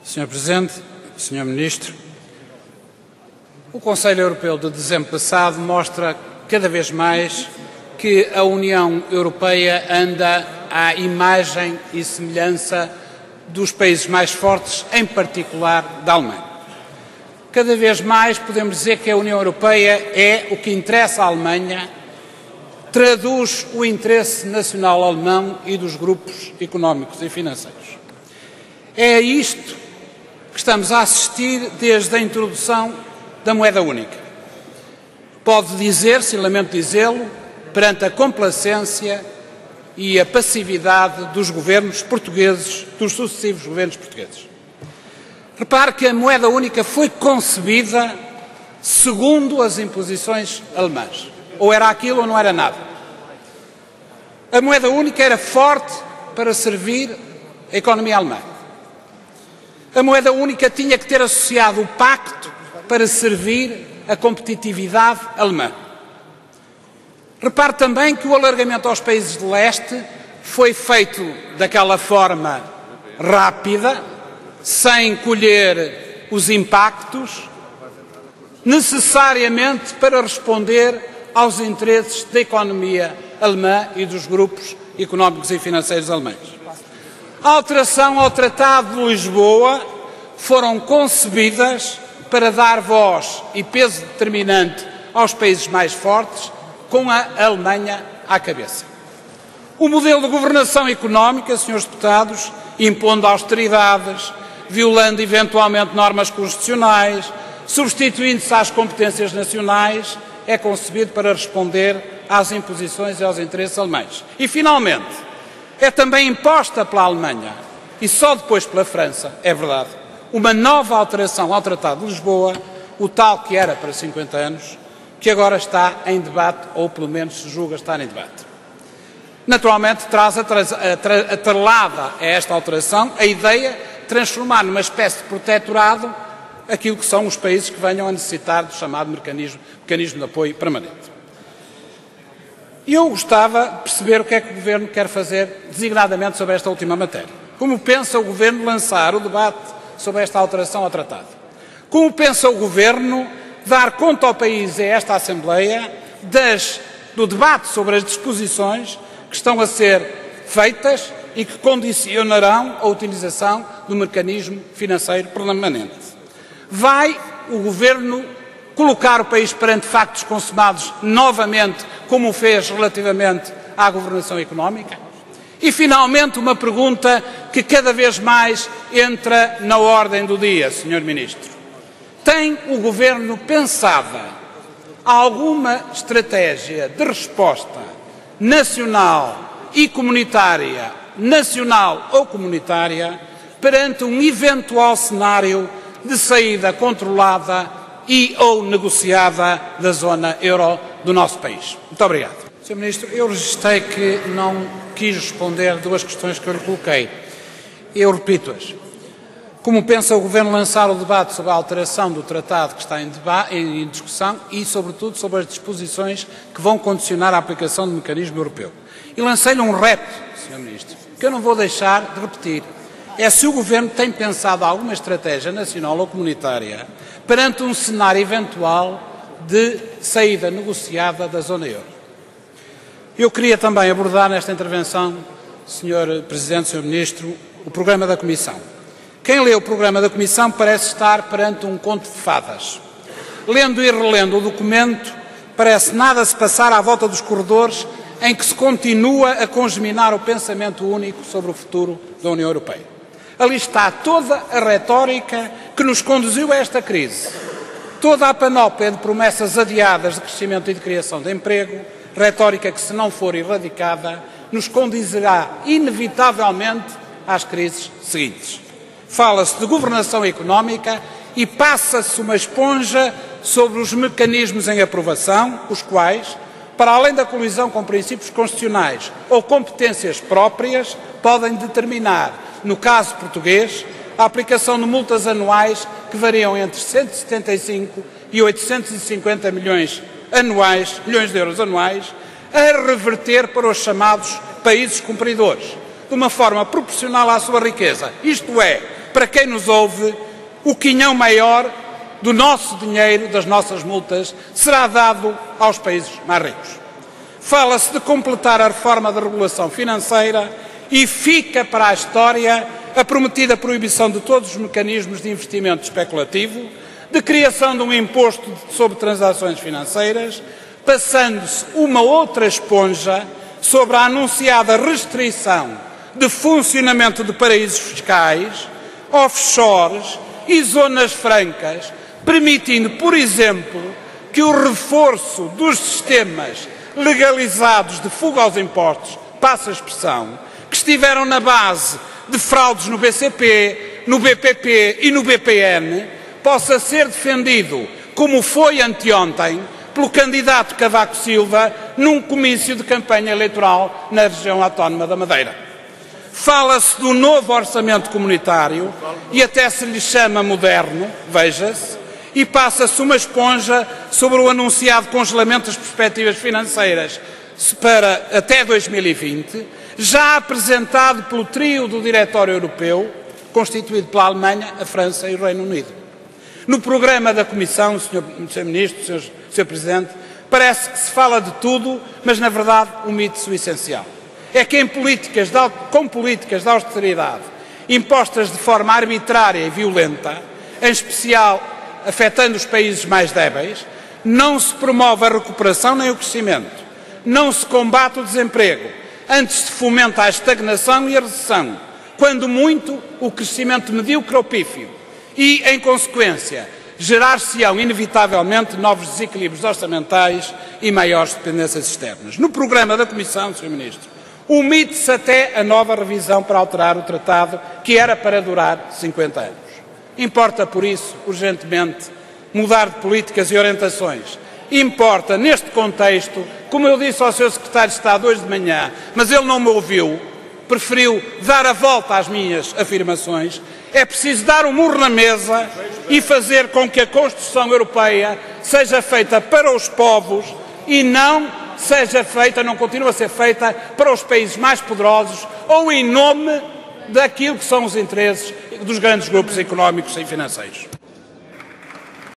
Sr. Presidente, Sr. Ministro, o Conselho Europeu de dezembro passado mostra cada vez mais que a União Europeia anda à imagem e semelhança dos países mais fortes, em particular da Alemanha. Cada vez mais podemos dizer que a União Europeia é o que interessa à Alemanha, traduz o interesse nacional alemão e dos grupos económicos e financeiros. É a isto que estamos a assistir desde a introdução da moeda única. Pode dizer-se, e lamento dizê-lo, perante a complacência e a passividade dos governos portugueses, dos sucessivos governos portugueses. Repare que a moeda única foi concebida segundo as imposições alemãs. Ou era aquilo ou não era nada. A moeda única era forte para servir a economia alemã. A moeda única tinha que ter associado o pacto para servir a competitividade alemã. Repare também que o alargamento aos países de leste foi feito daquela forma rápida, sem colher os impactos, necessariamente para responder aos interesses da economia alemã e dos grupos económicos e financeiros alemães. A alteração ao Tratado de Lisboa foram concebidas para dar voz e peso determinante aos países mais fortes, com a Alemanha à cabeça. O modelo de governação económica, senhores deputados, impondo austeridades, violando eventualmente normas constitucionais, substituindo-se às competências nacionais, é concebido para responder às imposições e aos interesses alemães. E, finalmente, é também imposta pela Alemanha, e só depois pela França, é verdade, uma nova alteração ao Tratado de Lisboa, o tal que era para 50 anos, que agora está em debate, ou pelo menos se julga estar em debate. Naturalmente, traz atrelada a esta alteração a ideia de transformar numa espécie de protetorado aquilo que são os países que venham a necessitar do chamado mecanismo de apoio permanente. E eu gostava de perceber o que é que o Governo quer fazer designadamente sobre esta última matéria. Como pensa o Governo lançar o debate sobre esta alteração ao Tratado? Como pensa o Governo dar conta ao país e a esta Assembleia do debate sobre as disposições que estão a ser feitas e que condicionarão a utilização do mecanismo financeiro permanente? Vai o Governo colocar o país perante factos consumados novamente, como o fez relativamente à governação económica? E, finalmente, uma pergunta que cada vez mais entra na ordem do dia, Sr. Ministro. Tem o Governo pensado alguma estratégia de resposta nacional e comunitária, nacional ou comunitária, perante um eventual cenário de saída controlada e ou negociada da zona euro do nosso país? Muito obrigado. Sr. Ministro, eu registrei que não quis responder duas questões que eu lhe coloquei. Eu repito-as. Como pensa o Governo lançar o debate sobre a alteração do tratado que está em discussão e, sobretudo, sobre as disposições que vão condicionar a aplicação do mecanismo europeu? E lancei-lhe um repto, Sr. Ministro, que eu não vou deixar de repetir. É se o Governo tem pensado alguma estratégia nacional ou comunitária perante um cenário eventual de saída negociada da zona euro. Eu queria também abordar nesta intervenção, Sr. Presidente, Sr. Ministro, o programa da Comissão. Quem lê o programa da Comissão parece estar perante um conto de fadas. Lendo e relendo o documento, parece nada se passar à volta dos corredores em que se continua a congeminar o pensamento único sobre o futuro da União Europeia. Ali está toda a retórica que nos conduziu a esta crise, toda a panóplia de promessas adiadas de crescimento e de criação de emprego, retórica que, se não for erradicada, nos conduzirá inevitavelmente às crises seguintes. Fala-se de governação económica e passa-se uma esponja sobre os mecanismos em aprovação, os quais, para além da colisão com princípios constitucionais ou competências próprias, podem determinar, no caso português, a aplicação de multas anuais que variam entre 175 e 850 milhões de euros anuais, a reverter para os chamados países cumpridores, de uma forma proporcional à sua riqueza. Isto é, para quem nos ouve, o quinhão maior do nosso dinheiro, das nossas multas, será dado aos países mais ricos. Fala-se de completar a reforma da regulação financeira e fica para a história a prometida proibição de todos os mecanismos de investimento especulativo, de criação de um imposto sobre transações financeiras, passando-se uma outra esponja sobre a anunciada restrição de funcionamento de paraísos fiscais, offshores e zonas francas, permitindo, por exemplo, que o reforço dos sistemas legalizados de fuga aos impostos, passa a expressão, que estiveram na base de fraudes no BCP, no BPP e no BPN, possa ser defendido, como foi anteontem, pelo candidato Cavaco Silva num comício de campanha eleitoral na região autónoma da Madeira. Fala-se do novo orçamento comunitário e até se lhe chama moderno, veja-se, e passa-se uma esponja sobre o anunciado congelamento das perspectivas financeiras para até 2020, já apresentado pelo trio do Diretório Europeu, constituído pela Alemanha, a França e o Reino Unido. No programa da Comissão, Sr. Ministro, Sr. Presidente, parece que se fala de tudo, mas na verdade omite-se o essencial. É que com políticas de austeridade impostas de forma arbitrária e violenta, em especial afetando os países mais débeis, não se promove a recuperação nem o crescimento, não se combate o desemprego, antes se fomenta a estagnação e a recessão, quando muito o crescimento medíocre ou pífio, e, em consequência, gerar-se-ão inevitavelmente novos desequilíbrios orçamentais e maiores dependências externas. No programa da Comissão, Sr. Ministro, omite-se até a nova revisão para alterar o tratado, que era para durar 50 anos. Importa, por isso, urgentemente, mudar de políticas e orientações. Importa, neste contexto, como eu disse ao Sr. Secretário de Estado hoje de manhã, mas ele não me ouviu, preferiu dar a volta às minhas afirmações, é preciso dar um murro na mesa e fazer com que a construção europeia seja feita para os povos e não continue a ser feita para os países mais poderosos ou em nome daquilo que são os interesses dos grandes grupos económicos e financeiros.